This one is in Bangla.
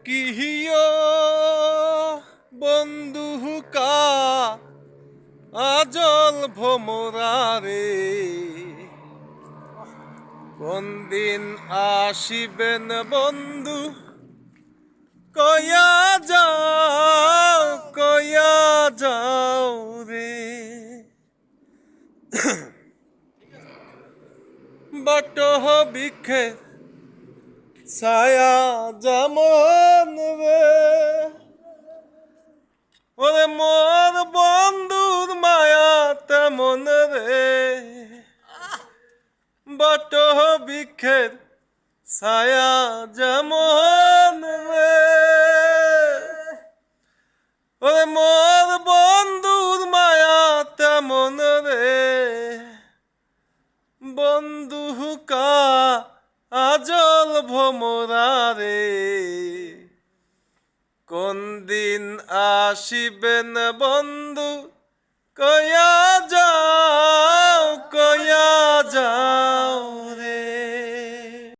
কিহিও বন্ধু কা আজল ভোমরারে কোন দিন আসিবেন বন্ধু কয়া যাও রে বট বিখে ছায়া যেমন রে ওরে মোর বন্ধুর মায়া তেমন রে বট বিখের ছায়া যেমন রে ওরে মোর বন্ধুর মায়া তেমন রে বন্ধু কা আজল ভোমরা রে কোন দিন আসিবেন বন্ধু কয়া